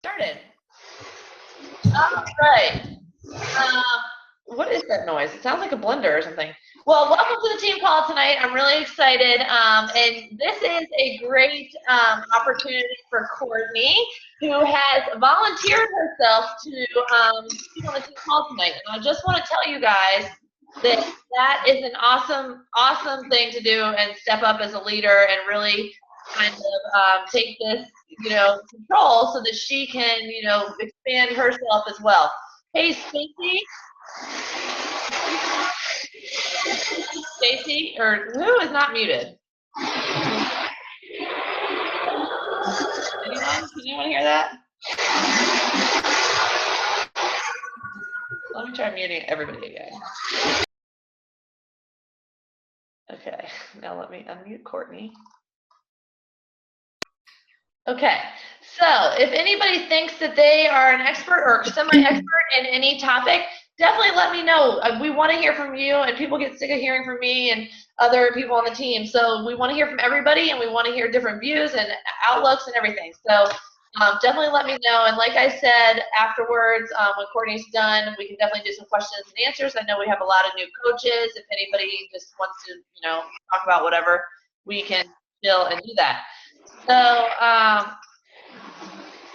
Started. All right. What is that noise? It sounds like a blender or something. Well, welcome to the team call tonight. I'm really excited. And this is a great opportunity for Courtney, who has volunteered herself to be on the team call tonight. And I just want to tell you guys that that is an awesome thing to do and step up as a leader and really kind of take this, control so that she can, expand herself as well. Hey, Stacy, or who is not muted? Anyone? Can anyone hear that? Let me try muting everybody again. Okay, now let me unmute Courtney. Okay, so if anybody thinks that they are an expert or semi-expert in any topic, definitely let me know. We want to hear from you, and people get sick of hearing from me and other people on the team. So we want to hear from everybody, and we want to hear different views and outlooks and everything. So definitely let me know. And like I said, afterwards, when Courtney's done, we can definitely do some questions and answers. I know we have a lot of new coaches. If anybody just wants to, talk about whatever, we can chill and do that. So,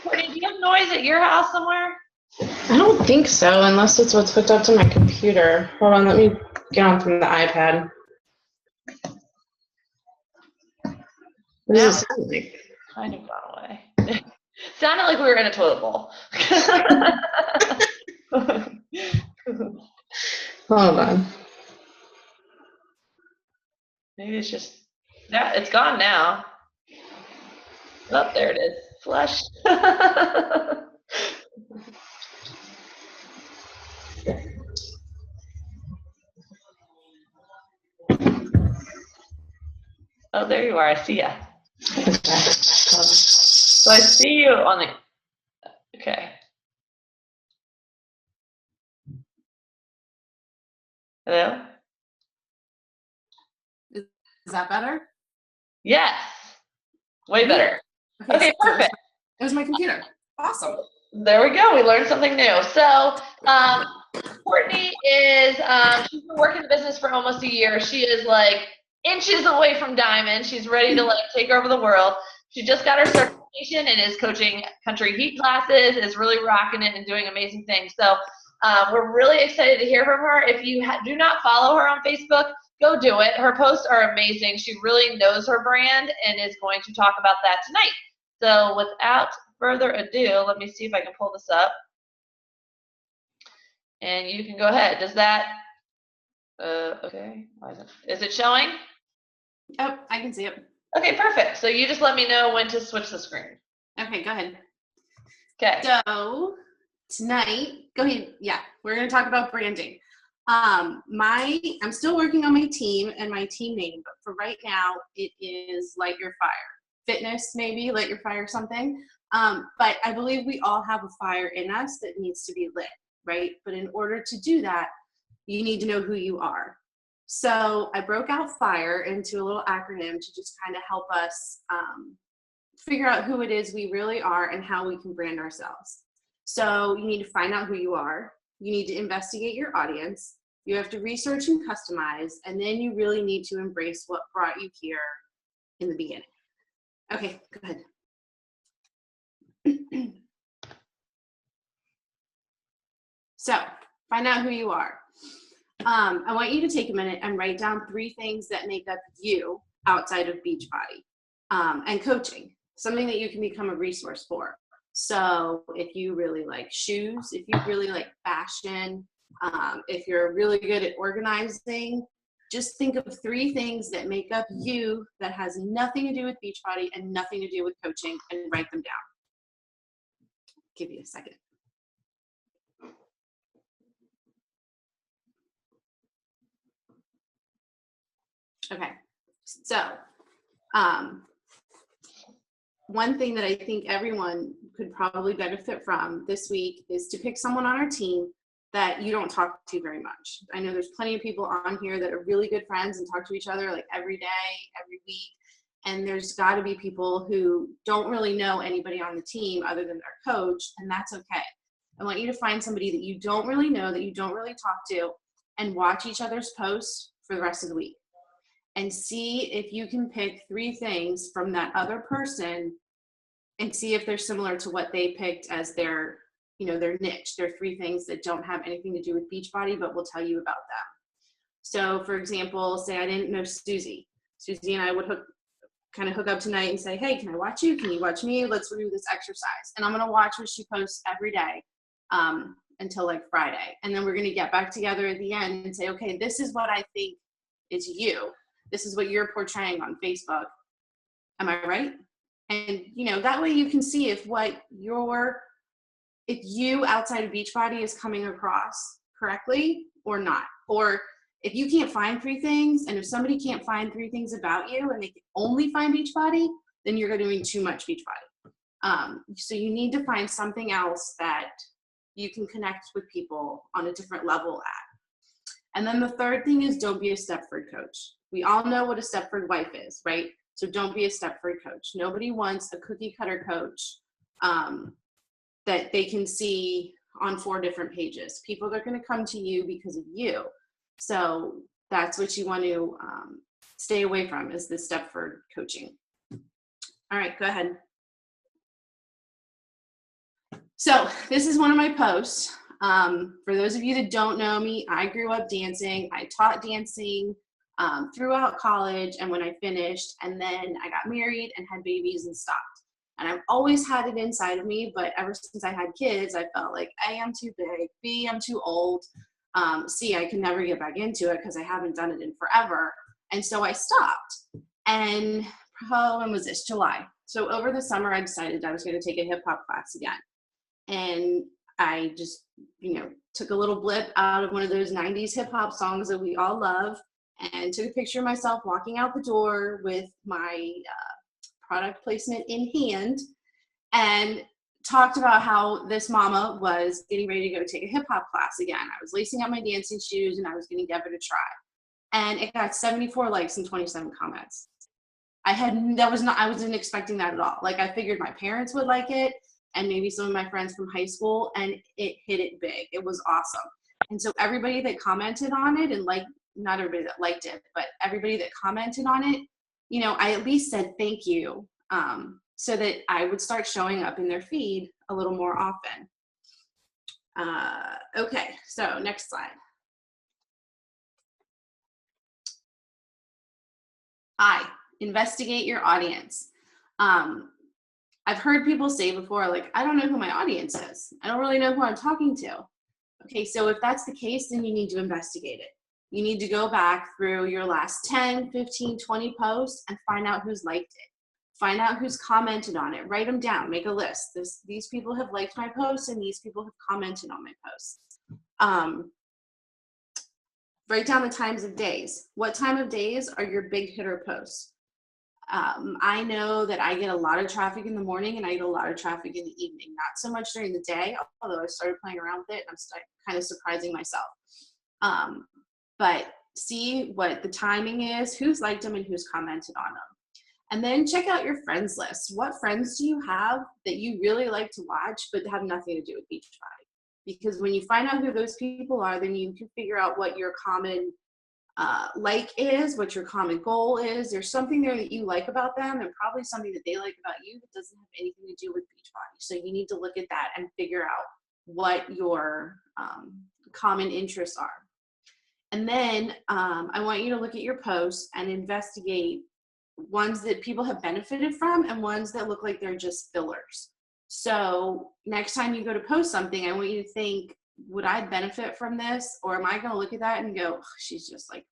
Courtney, do you have noise at your house somewhere? I don't think so, unless it's what's hooked up to my computer. Hold on, let me get on from the iPad. What does it sound like? Kind of gone away. Sounded like we were in a toilet bowl. Hold on. Maybe it's just, yeah, it's gone now. Oh, there it is. Flush. Oh, there you are. I see ya. So I see you on the, okay. Hello? Is that better? Yes. Way better. Okay, perfect. It was my computer. Awesome. There we go. We learned something new. So, Courtney is, she's been working the business for almost a year. She is like inches away from diamond. She's ready to take over the world. She just got her certification and is coaching country heat classes, is really rocking it and doing amazing things. So, we're really excited to hear from her. If you do not follow her on Facebook, go do it. Her posts are amazing. She really knows her brand and is going to talk about that tonight. So without further ado, let me see if I can pull this up. And you can go ahead. Does that, okay, is it showing? Oh, I can see it. Okay, perfect. So you just let me know when to switch the screen. Okay, go ahead. Okay. So tonight, go ahead. Yeah, we're going to talk about branding. I'm still working on my team and my team name, but for right now, it is Light Your Fire. Fitness, maybe, Light Your Fire, something. But I believe we all have a fire in us that needs to be lit, right? But in order to do that, you need to know who you are. So I broke out FIRE into a little acronym to just kind of help us figure out who it is we really are and how we can brand ourselves. So you need to find out who you are. You need to investigate your audience. You have to research and customize, and then you really need to embrace what brought you here in the beginning. Okay, go ahead. So, find out who you are. I want you to take a minute and write down 3 things that make up you outside of Beachbody and coaching, something that you can become a resource for. So if you really like shoes, if you really like fashion, if you're really good at organizing, just think of 3 things that make up you that has nothing to do with Beachbody and nothing to do with coaching, and write them down. Give you a second. Okay, so one thing that I think everyone could probably benefit from this week is to pick someone on our team that you don't talk to very much. I know there's plenty of people on here that are really good friends and talk to each other like every day, every week, And there's got to be people who don't really know anybody on the team other than their coach, and that's okay. I want you to find somebody that you don't really know, that you don't really talk to, and watch each other's posts for the rest of the week. And see if you can pick 3 things from that other person and see if they're similar to what they picked as their, their niche. Their 3 things that don't have anything to do with Beachbody, but will tell you about them. So for example, say I didn't know Susie. Susie and I would hook up tonight and say, hey, can I watch you? Can you watch me? Let's do this exercise. And I'm going to watch what she posts every day until like Friday. And then we're going to get back together at the end and say, okay, this is what I think is you. This is what you're portraying on Facebook. Am I right? And, that way you can see if you outside of Beachbody is coming across correctly or not. Or if you can't find 3 things, and if somebody can't find 3 things about you and they can only find Beachbody, then you're doing too much Beachbody. So you need to find something else that you can connect with people on a different level at. And then the third thing is, don't be a Stepford coach. We all know what a Stepford wife is, right? So don't be a Stepford coach. Nobody wants a cookie cutter coach that they can see on 4 different pages. People are going to come to you because of you. So that's what you want to stay away from, is the Stepford coaching. All right, go ahead. So this is one of my posts. For those of you that don't know me, I grew up dancing. I taught dancing throughout college and when I finished, and then I got married and had babies and stopped. And I've always had it inside of me, but ever since I had kids, I felt like A, I'm too big, B, I'm too old, C, I can never get back into it because I haven't done it in forever. And so I stopped. And when was this? July. So over the summer, I decided I was going to take a hip hop class again. And I just, took a little blip out of one of those 90s hip hop songs that we all love and took a picture of myself walking out the door with my product placement in hand and talked about how this mama was getting ready to go take a hip hop class again. I was lacing up my dancing shoes and I was going to give it a try. And it got 74 likes and 27 comments. I wasn't expecting that at all. Like, I figured my parents would like it and maybe some of my friends from high school, and it hit it big. It was awesome. And so everybody that commented on it, and not everybody that liked it, but everybody that commented on it, I at least said thank you, so that I would start showing up in their feed a little more often. Okay, so next slide. Investigate your audience. I've heard people say before, like, I don't know who my audience is. I don't really know who I'm talking to. Okay, so if that's the case, then you need to investigate it. You need to go back through your last 10, 15, 20 posts and find out who's liked it. Find out who's commented on it. Write them down. Make a list. These people have liked my posts and these people have commented on my posts. Write down the times of days. What time of days are your big hitter posts? I know that I get a lot of traffic in the morning and I get a lot of traffic in the evening. Not so much during the day, although I started playing around with it and I'm kind of surprising myself. But see what the timing is, who's liked them and who's commented on them. And then check out your friends list. What friends do you have that you really like to watch but have nothing to do with Beachbody? Because when you find out who those people are, then you can figure out what your common like is, what your common goal is. There's something there that you like about them and probably something that they like about you that doesn't have anything to do with Beachbody. So you need to look at that and figure out what your common interests are. And then I want you to look at your posts and investigate ones that people have benefited from and ones that look like they're just fillers. So next time you go to post something, I want you to think, would I benefit from this? Or am I going to look at that and go, oh, she's just like,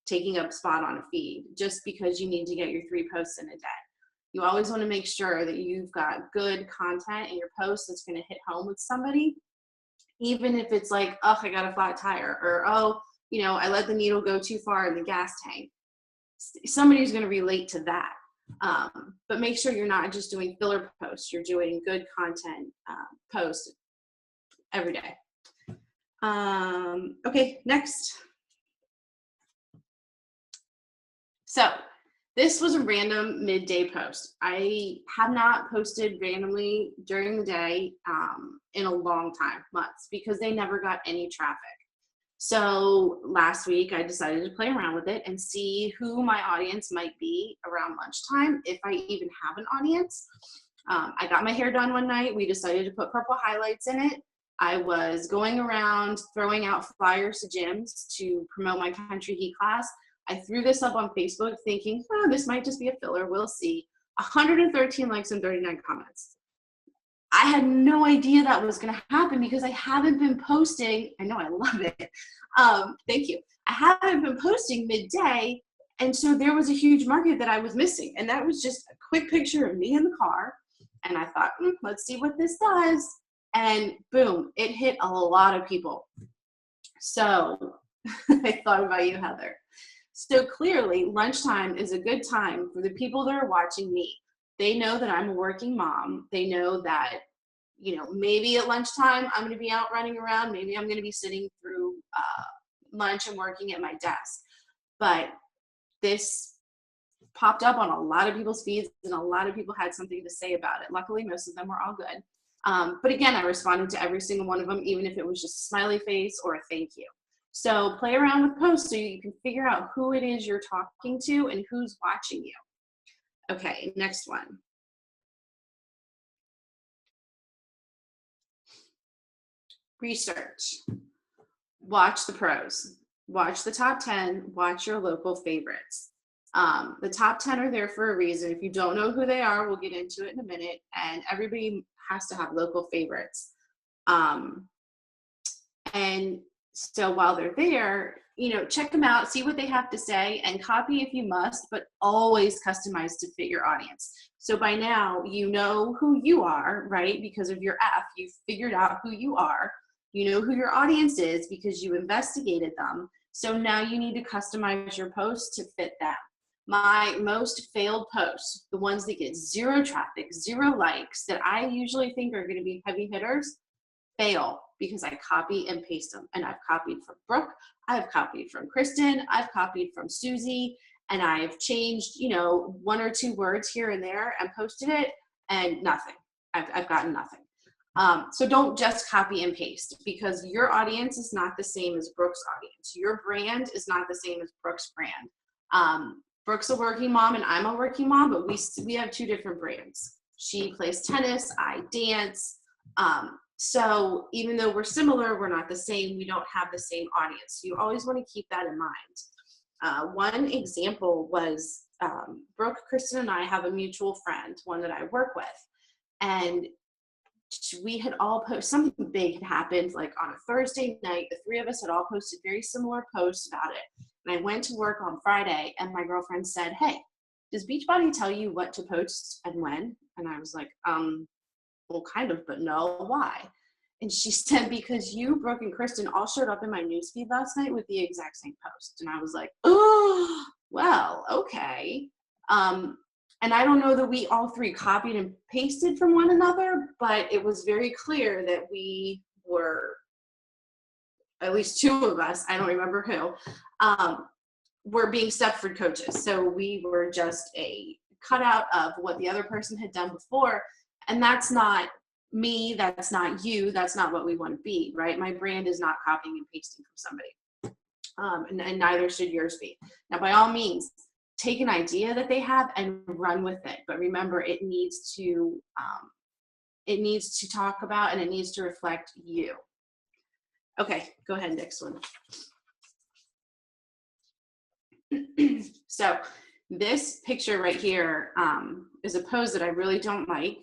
taking up spot on a feed just because you need to get your 3 posts in a day. You always want to make sure that you've got good content in your post that's going to hit home with somebody, even if it's like, oh, I got a flat tire, or, oh, I let the needle go too far in the gas tank. Somebody's going to relate to that. But make sure you're not just doing filler posts. You're doing good content posts every day. Okay, next. So This was a random midday post. I have not posted randomly during the day in a long time, months, because they never got any traffic. So last week I decided to play around with it and see who my audience might be around lunchtime, if I even have an audience. I got my hair done one night. We decided to put purple highlights in it. I was going around throwing out flyers to gyms to promote my Country Heat class. I threw this up on Facebook thinking, oh, this might just be a filler. We'll see. 113 likes and 39 comments. I had no idea that was going to happen because I haven't been posting. I know, I love it. Thank you. I haven't been posting midday. And so there was a huge market that I was missing. And that was just a quick picture of me in the car. And I thought, let's see what this does. And boom, it hit a lot of people. So I thought about you, Heather. So clearly, lunchtime is a good time for the people that are watching me. They know that I'm a working mom. They know that, maybe at lunchtime I'm going to be out running around. Maybe I'm going to be sitting through lunch and working at my desk. But this popped up on a lot of people's feeds, and a lot of people had something to say about it. Luckily, most of them were all good. But again, I responded to every single one of them, even if it was just a smiley face or a thank you. So play around with posts so you can figure out who it is you're talking to and who's watching you. Okay, next one. Research. Watch the pros. Watch the top 10. Watch your local favorites. The top 10 are there for a reason. If you don't know who they are, we'll get into it in a minute. And everybody has to have local favorites. And so while they're there, check them out, see what they have to say, and copy if you must, but always customize to fit your audience. So by now, you know who you are, right? Because of your F, you've figured out who you are. You know who your audience is because you investigated them. So now you need to customize your posts to fit them. My most failed posts, the ones that get zero traffic, zero likes, that I usually think are going to be heavy hitters, fail because I copy and paste them. And I've copied from Brooke, I've copied from Kristen, I've copied from Susie, and I've changed, one or two words here and there and posted it, and nothing. I've gotten nothing. So don't just copy and paste, because your audience is not the same as Brooke's audience. Your brand is not the same as Brooke's brand. Brooke's a working mom and I'm a working mom, but we have two different brands. She plays tennis, I dance. So even though we're similar, we're not the same. We don't have the same audience. You always want to keep that in mind. One example was Brooke, Kristen, and I have a mutual friend, one that I work with. And we had all posted, something big had happened, like on a Thursday night. The three of us had all posted very similar posts about it. And I went to work on Friday, and my girlfriend said, hey, does Beachbody tell you what to post and when? And I was like, well, kind of, but no, why? And she said, because you, Brooke, and Kristen all showed up in my newsfeed last night with the exact same post. And I was like, oh, well, okay. And I don't know that we all three copied and pasted from one another, but it was very clear that we were, at least two of us, I don't remember who, were being Stepford coaches. So we were just a cutout of what the other person had done before. And that's not me, that's not you, that's not what we want to be, right? My brand is not copying and pasting from somebody. And neither should yours be. Now, by all means, take an idea that they have and run with it. But remember, it needs to talk about, and it needs to reflect you. Okay, go ahead, next one. So this picture right here is a pose that I really don't like,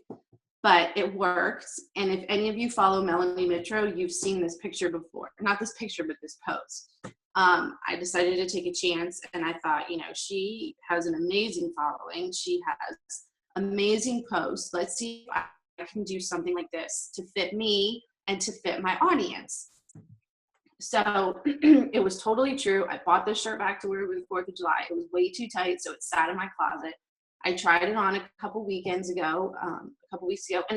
but it works. And if any of you follow Melanie Mitro, you've seen this picture before. Not this picture, but this pose. I decided to take a chance, and I thought, she has an amazing following. She has amazing posts. Let's see if I can do something like this to fit me and to fit my audience. So it was totally true. I bought this shirt back to wear with the 4th of July. It was way too tight, so it sat in my closet. I tried it on a couple weeks ago, and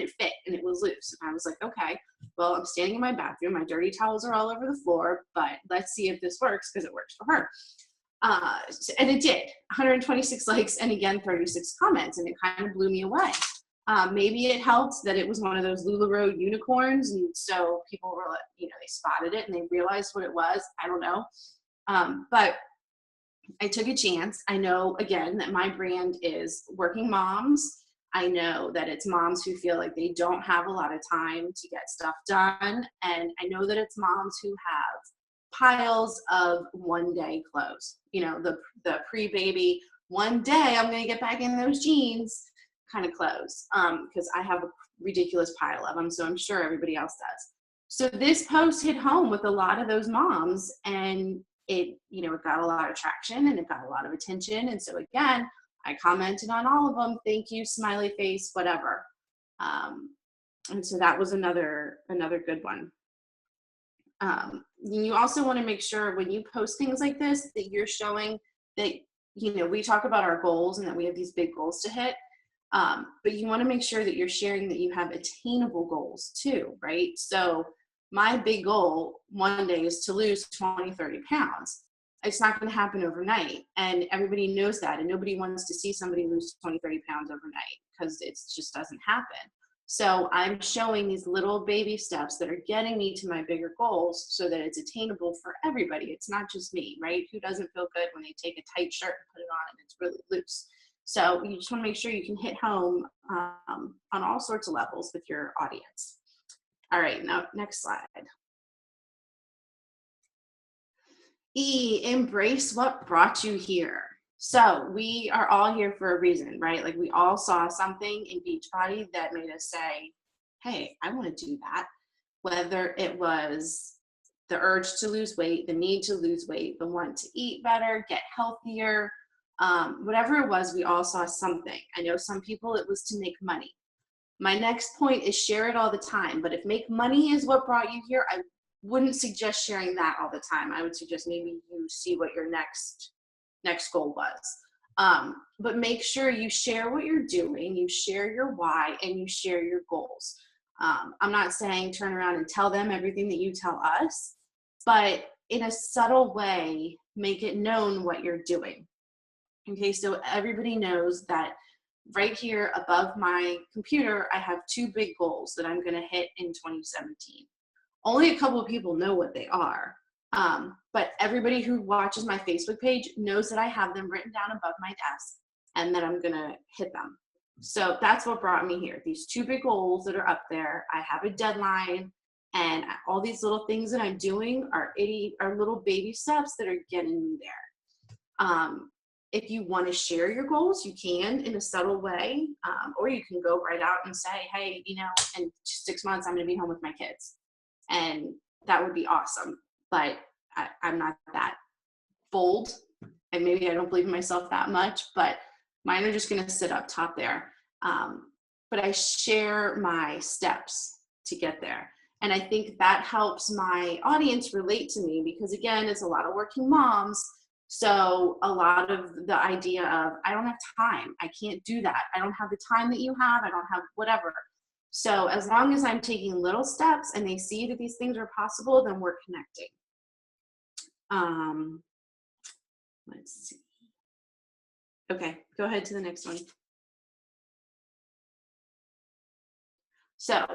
it fit, and it was loose. And I was like, okay, well, I'm standing in my bathroom. My dirty towels are all over the floor, but let's see if this works, because it works for her. And it did, 126 likes and again 36 comments, and it kind of blew me away. Maybe it helped that it was one of those LuLaRoe unicorns, and so people were, they spotted it and they realized what it was. I don't know, but I took a chance. I know, again, that my brand is working moms. I know that it's moms who feel like they don't have a lot of time to get stuff done, and I know that it's moms who have piles of one-day clothes. The pre-baby, one day I'm going to get back in those jeans kind of clothes, because I have a ridiculous pile of them, so I'm sure everybody else does. So this post hit home with a lot of those moms, and it got a lot of traction and it got a lot of attention. And so again, I commented on all of them. Thank you, smiley face, whatever. And so that was another good one. You also want to make sure when you post things like this that you're showing that, we talk about our goals and that we have these big goals to hit. But you want to make sure that you're sharing that you have attainable goals too, right? So my big goal one day is to lose 20, 30 pounds. It's not going to happen overnight. And everybody knows that. And nobody wants to see somebody lose 20, 30 pounds overnight because it just doesn't happen. So I'm showing these little baby steps that are getting me to my bigger goals so that it's attainable for everybody. It's not just me, right? Who doesn't feel good when they take a tight shirt and put it on and it's really loose? So you just want to make sure you can hit home on all sorts of levels with your audience. All right, now next slide. E, embrace what brought you here. So we are all here for a reason, right? Like we all saw something in Beachbody that made us say, hey, I want to do that. Whether it was the urge to lose weight, the need to lose weight, the want to eat better, get healthier, whatever it was, we all saw something. I know some people it was to make money. My next point is share it all the time. But if make money is what brought you here, I wouldn't suggest sharing that all the time. I would suggest maybe you see what your next goal was. But make sure you share what you're doing, you share your why, and you share your goals. I'm not saying turn around and tell them everything that you tell us, but in a subtle way, make it known what you're doing. Okay, so everybody knows that right here above my computer, I have two big goals that I'm gonna hit in 2017. Only a couple of people know what they are. But everybody who watches my Facebook page knows that I have them written down above my desk and that I'm gonna hit them. So that's what brought me here. These two big goals that are up there. I have a deadline, and all these little things that I'm doing are little baby steps that are getting me there. If you want to share your goals, you can in a subtle way, or you can go right out and say, hey, in 6 months, I'm going to be home with my kids. And that would be awesome. But I'm not that bold, and maybe I don't believe in myself that much, but mine are just going to sit up top there. But I share my steps to get there. And I think that helps my audience relate to me because, again, it's a lot of working moms. So a lot of the idea of, I don't have time. I can't do that. I don't have the time that you have. I don't have whatever. So as long as I'm taking little steps and they see that these things are possible, then we're connecting. Let's see. Okay, go ahead to the next one. So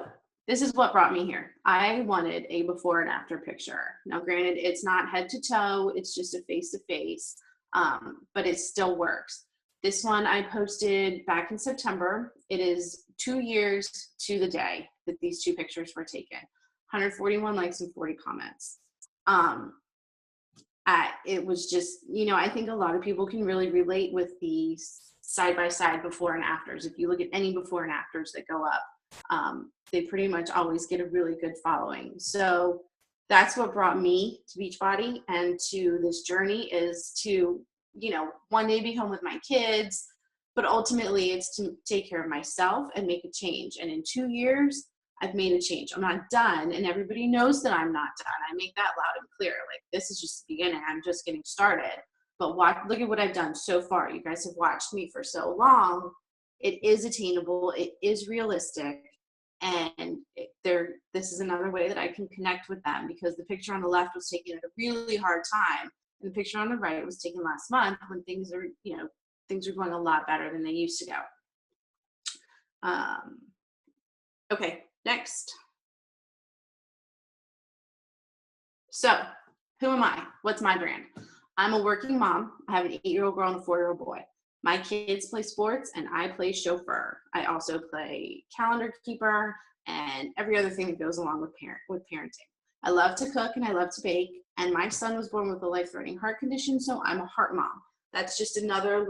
this is what brought me here. I wanted a before and after picture. Now, granted, it's not head to toe, it's just a face to face, but it still works. This one I posted back in September. It is 2 years to the day that these two pictures were taken. 141 likes and 40 comments. It was just, I think a lot of people can really relate with the side-by-side before and afters. If you look at any before and afters that go up, they pretty much always get a really good following. So that's what brought me to Beachbody and to this journey is to, one day be home with my kids, but ultimately it's to take care of myself and make a change. And in 2 years, I've made a change. I'm not done, and everybody knows that I'm not done. I make that loud and clear. Like, this is just the beginning. I'm just getting started. But look at what I've done so far. You guys have watched me for so long. It is attainable. It is realistic. And this is another way that I can connect with them because the picture on the left was taken at a really hard time. And the picture on the right was taken last month when things are going a lot better than they used to go. Okay, next. So, who am I? What's my brand? I'm a working mom. I have an 8-year-old girl and a 4-year-old boy. My kids play sports and I play chauffeur. I also play calendar keeper and every other thing that goes along with parenting. I love to cook and I love to bake. And my son was born with a life-threatening heart condition, so I'm a heart mom. That's just another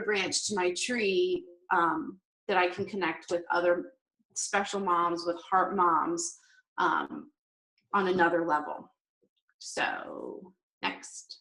branch to my tree that I can connect with other special moms, with heart moms on another level. So next.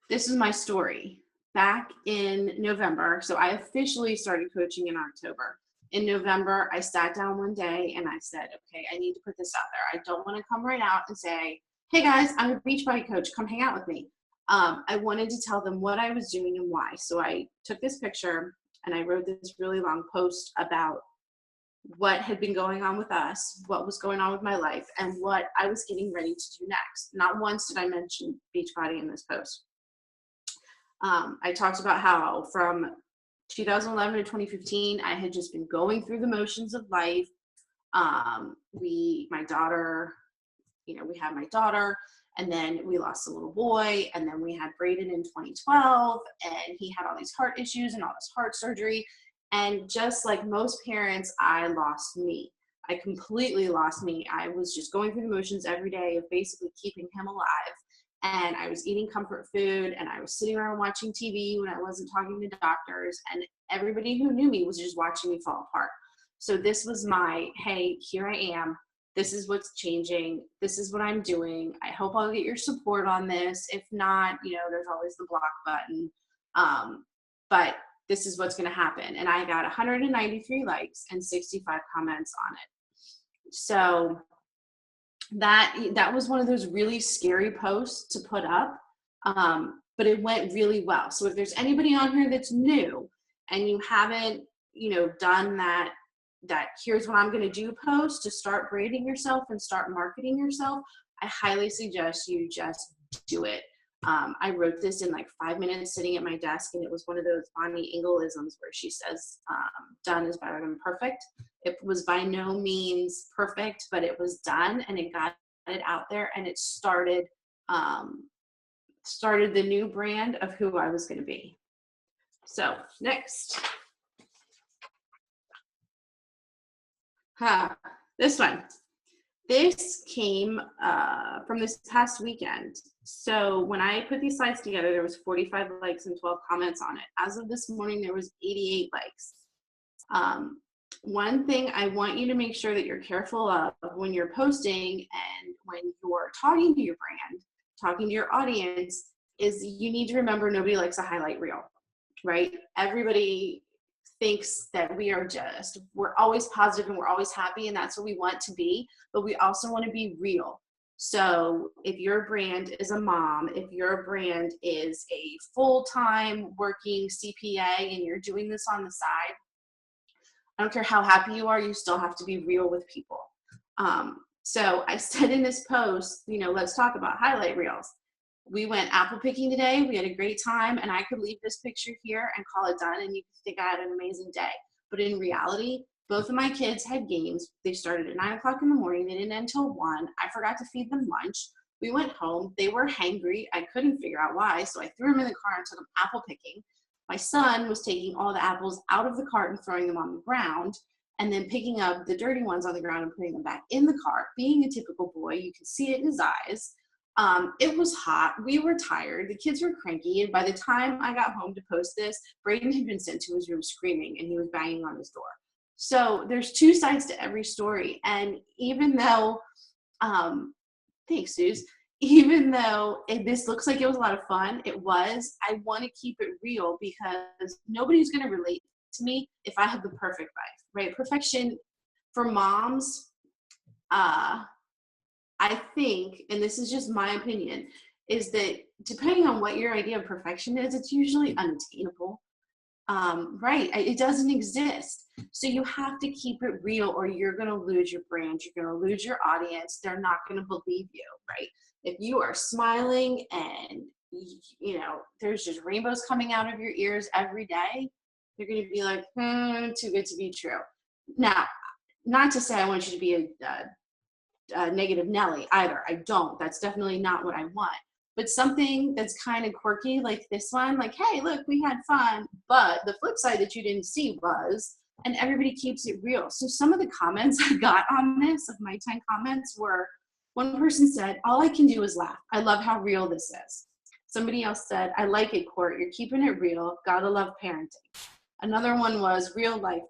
This is my story. Back in November, so I officially started coaching in October. In November, I sat down one day and I said, okay, I need to put this out there. I don't want to come right out and say, hey guys, I'm a Beachbody coach, come hang out with me. I wanted to tell them what I was doing and why. So I took this picture and I wrote this really long post about what had been going on with us, what was going on with my life, and what I was getting ready to do next. Not once did I mention Beachbody in this post. I talked about how from 2011 to 2015, I had just been going through the motions of life. We had my daughter, and then we lost a little boy, and then we had Braden in 2012, and he had all these heart issues and all this heart surgery. And just like most parents, I lost me. I completely lost me. I was just going through the motions every day of basically keeping him alive. And I was eating comfort food, and I was sitting around watching TV when I wasn't talking to doctors, and everybody who knew me was just watching me fall apart. So this was my, hey, here I am. This is what's changing. This is what I'm doing. I hope I'll get your support on this. If not, there's always the block button. But this is what's going to happen. And I got 193 likes and 65 comments on it. So that was one of those really scary posts to put up, but it went really well. So if there's anybody on here that's new and you haven't, done that here's what I'm going to do post to start branding yourself and start marketing yourself, I highly suggest you just do it. I wrote this in like 5 minutes sitting at my desk, and it was one of those Bonnie Engel-isms where she says, done is better than perfect. It was by no means perfect, but it was done, and it got it out there, and it started the new brand of who I was going to be. So next. This one. This came from this past weekend. So when I put these slides together, there was 45 likes and 12 comments on it. As of this morning, there was 88 likes. One thing I want you to make sure that you're careful of when you're posting and when you're talking to your brand, talking to your audience, is you need to remember nobody likes a highlight reel, right? Everybody thinks that we're always positive and we're always happy, and that's what we want to be, but we also want to be real. So if your brand is a mom, if your brand is a full-time working CPA and you're doing this on the side, I don't care how happy you are, you still have to be real with people. So I said in this post, let's talk about highlight reels. We went apple picking today. We had a great time, and I could leave this picture here and call it done, and you could think I had an amazing day. But in reality, both of my kids had games. They started at 9 o'clock in the morning. They didn't end until 1. I forgot to feed them lunch. We went home. They were hangry. I couldn't figure out why, so I threw them in the car and took them apple picking. My son was taking all the apples out of the cart and throwing them on the ground, and then picking up the dirty ones on the ground and putting them back in the cart. Being a typical boy, you could see it in his eyes. It was hot. We were tired. The kids were cranky. And by the time I got home to post this, Braden had been sent to his room screaming, and he was banging on his door. So there's two sides to every story. And even though, thanks, Suze, even though this looks like it was a lot of fun, it was, I want to keep it real because nobody's going to relate to me if I have the perfect life, right? Perfection for moms, I think, and this is just my opinion, is that depending on what your idea of perfection is, it's usually unattainable. Right. It doesn't exist. So you have to keep it real or you're going to lose your brand. You're going to lose your audience. They're not going to believe you, right? If you are smiling and, you know, there's just rainbows coming out of your ears every day, they're going to be like, too good to be true. Now, not to say I want you to be a negative Nelly either. I don't. That's definitely not what I want. But something that's kind of quirky like this one, like, hey, look, we had fun. But the flip side that you didn't see was, and everybody keeps it real. So some of the comments I got on this, of my 10 comments, were, one person said, all I can do is laugh. I love how real this is. Somebody else said, I like it, Court. You're keeping it real. Gotta love parenting. Another one was real life, ...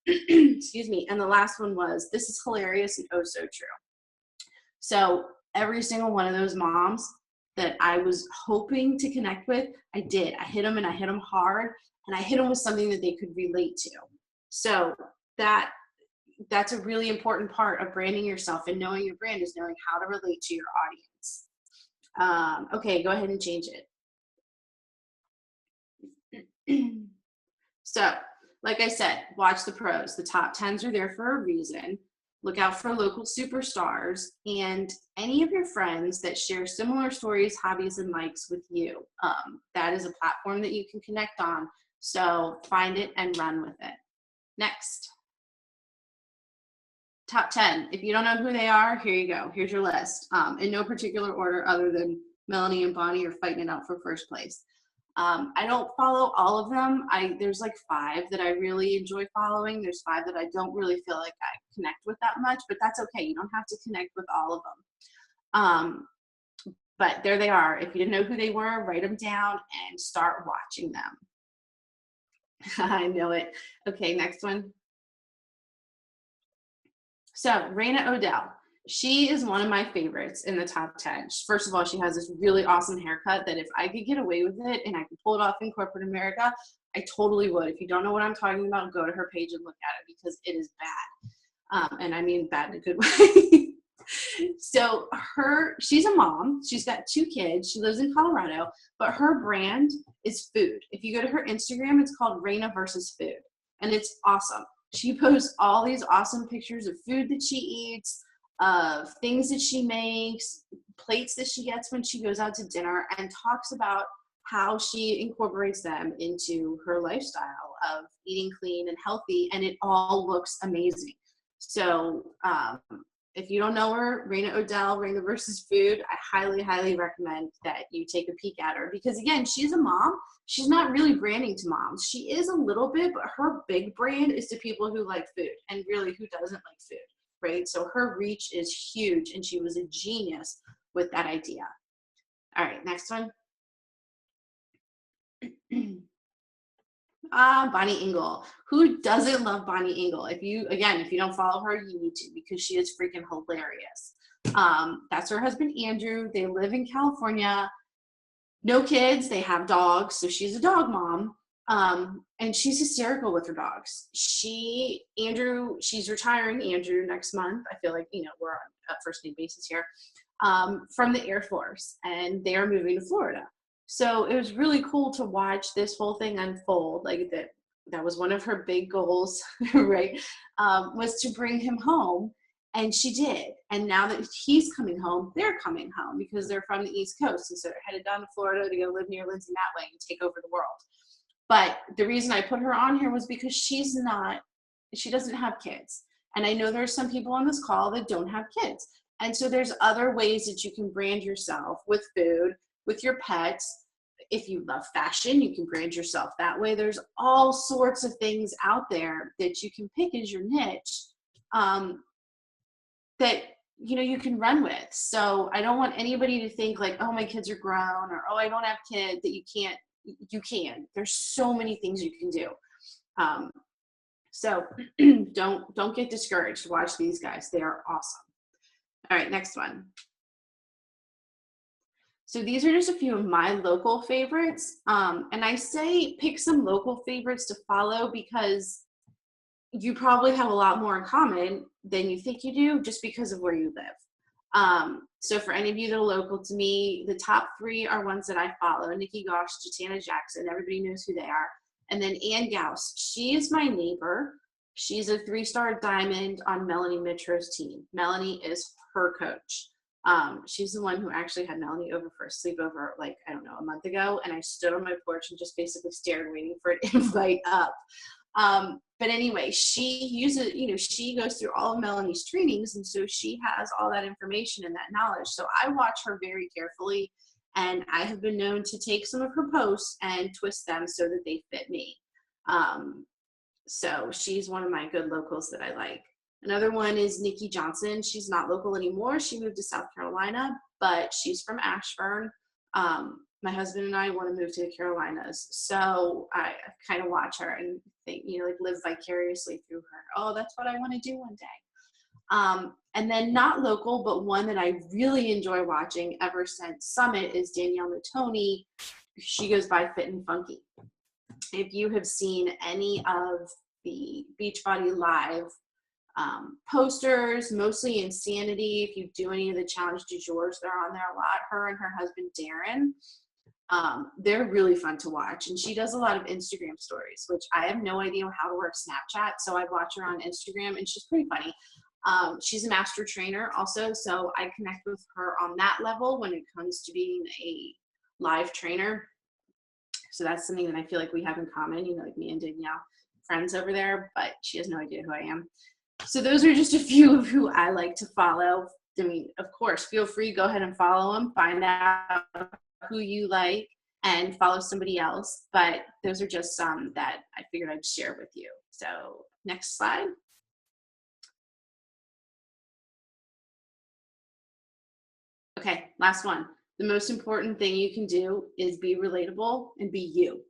Excuse me. And the last one was, this is hilarious and oh so true. So every single one of those moms that I was hoping to connect with, I did. I hit them and I hit them hard, and I hit them with something that they could relate to. So that's a really important part of branding yourself, and knowing your brand is knowing how to relate to your audience. Okay, go ahead and change it. So, like I said, watch the pros. The top 10s are there for a reason. Look out for local superstars and any of your friends that share similar stories, hobbies, and likes with you. That is a platform that you can connect on. So find it and run with it. Next. Top 10. If you don't know who they are, here you go. Here's your list. In no particular order other than Melanie and Bonnie are fighting it out for first place. I don't follow all of them. There's like 5 that I really enjoy following. There's 5 that I don't really feel like I connect with that much, but that's okay. You don't have to connect with all of them. But there they are. If you didn't know who they were, write them down and start watching them. I know it. Okay, next one. So Raina Odell. She is one of my favorites in the top 10. First of all, she has this really awesome haircut that if I could get away with it and I could pull it off in corporate America, I totally would. If you don't know what I'm talking about, go to her page and look at it because it is bad. And I mean bad in a good way. So she's a mom. She's got 2 kids. She lives in Colorado, but her brand is food. If you go to her Instagram, it's called Raina versus Food, and it's awesome. She posts all these awesome pictures of food that she eats, of things that she makes, plates that she gets when she goes out to dinner, and talks about how she incorporates them into her lifestyle of eating clean and healthy, and it all looks amazing. So if you don't know her, Raina Odell, Raina versus Food, I highly, highly recommend that you take a peek at her because, again, she's a mom. She's not really branding to moms. She is a little bit, but her big brand is to people who like food, and really who doesn't like food. Right? So her reach is huge, and she was a genius with that idea. All right, next one. Bonnie Engel. Who doesn't love Bonnie Engel? If you don't follow her, you need to because she is freaking hilarious. That's her husband, Andrew. They live in California. No kids. They have dogs. So she's a dog mom. And she's hysterical with her dogs. She's retiring Andrew next month. I feel like, we're on a first name basis here, from the Air Force, and they are moving to Florida. So it was really cool to watch this whole thing unfold. Like that was one of her big goals, right? Was to bring him home. And she did. And now that he's coming home, they're coming home because they're from the East Coast. And so they're headed down to Florida to go live near Lindsay Matway and take over the world. But the reason I put her on here was because she doesn't have kids. And I know there's some people on this call that don't have kids. And so there's other ways that you can brand yourself with food, with your pets. If you love fashion, you can brand yourself that way. There's all sorts of things out there that you can pick as your niche that you can run with. So I don't want anybody to think like, oh, my kids are grown, or oh, I don't have kids, that you can't. You can. There's so many things you can do. So don't get discouraged. Watch these guys. They are awesome. All right, next one. So these are just a few of my local favorites. And I say pick some local favorites to follow because you probably have a lot more in common than you think you do just because of where you live. So for any of you that are local to me, the top 3 are ones that I follow. Nikki Gosh, Jatana Jackson, everybody knows who they are. And then Ann Gauss, she is my neighbor. She's a 3-star diamond on Melanie Mitro's team. Melanie is her coach. She's the one who actually had Melanie over for a sleepover, like, I don't know, a month ago. And I stood on my porch and just basically stared, waiting for an invite up. But anyway, she uses, she goes through all of Melanie's trainings. And so she has all that information and that knowledge. So I watch her very carefully. And I have been known to take some of her posts and twist them so that they fit me. So she's one of my good locals that I like. Another one is Nikki Johnson. She's not local anymore. She moved to South Carolina, but she's from Ashburn. My husband and I want to move to the Carolinas. So I kind of watch her and think, like live vicariously through her. Oh, that's what I want to do one day. And then not local, but one that I really enjoy watching ever since Summit is Danielle Natoni. She goes by Fit and Funky. If you have seen any of the Beachbody Live posters, mostly Insanity, if you do any of the Challenge du Jours, they're on there a lot. Her and her husband, Darren, they're really fun to watch. And she does a lot of Instagram stories, which I have no idea how to work Snapchat. So I watch her on Instagram and she's pretty funny. She's a master trainer also. So I connect with her on that level when it comes to being a live trainer. So that's something that I feel like we have in common, like me and Danielle, friends over there, but she has no idea who I am. So those are just a few of who I like to follow. I mean, of course, feel free, go ahead and follow them, find out who you like, and follow somebody else. But those are just some that I figured I'd share with you. So next slide. Okay, last one. The most important thing you can do is be relatable and be you.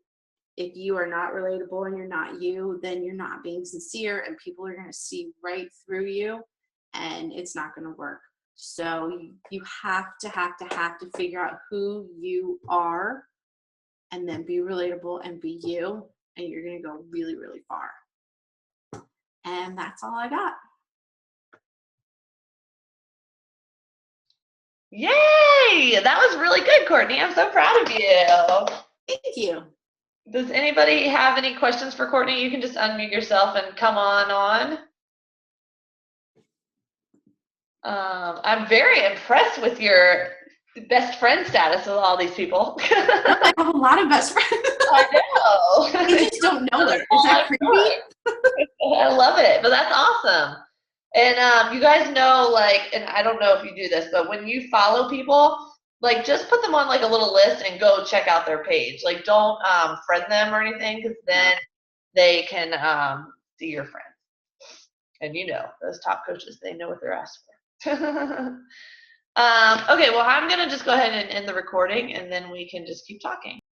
If you are not relatable and you're not you, then you're not being sincere and people are going to see right through you and it's not going to work. So you have to figure out who you are and then be relatable and be you, and you're going to go really, really far. And that's all I got. Yay! That was really good, Courtney. I'm so proud of you. Thank you. Does anybody have any questions for Courtney? You can just unmute yourself and come on. I'm very impressed with your best friend status with all these people. I have a lot of best friends. I know. They just don't know it. Is that creepy? I love it, but that's awesome. And you guys know, and I don't know if you do this, but when you follow people, just put them on a little list and go check out their page. Don't friend them or anything, because then they can see your friends. And those top coaches, they know what they're asked for. Okay, well, I'm going to just go ahead and end the recording, and then we can just keep talking.